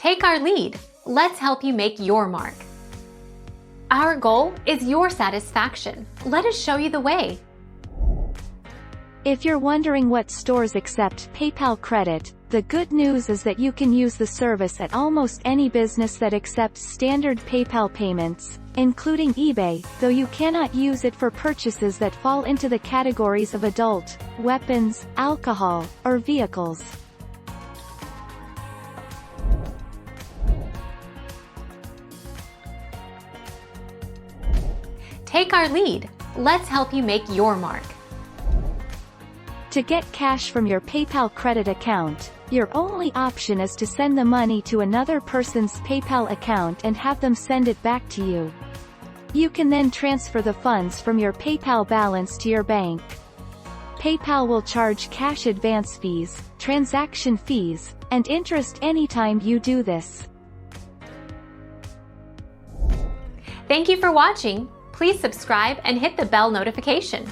Take our lead. Let's help you make your mark. Our goal is your satisfaction. Let us show you the way. If you're wondering what stores accept PayPal credit, the good news is that you can use the service at almost any business that accepts standard PayPal payments, including eBay, though you cannot use it for purchases that fall into the categories of adult, weapons, alcohol, or vehicles. Take our lead. Let's help you make your mark. To get cash from your PayPal credit account, your only option is to send the money to another person's PayPal account and have them send it back to you. You can then transfer the funds from your PayPal balance to your bank. PayPal will charge cash advance fees, transaction fees, and interest anytime you do this. Thank you for watching. Please subscribe and hit the bell notification.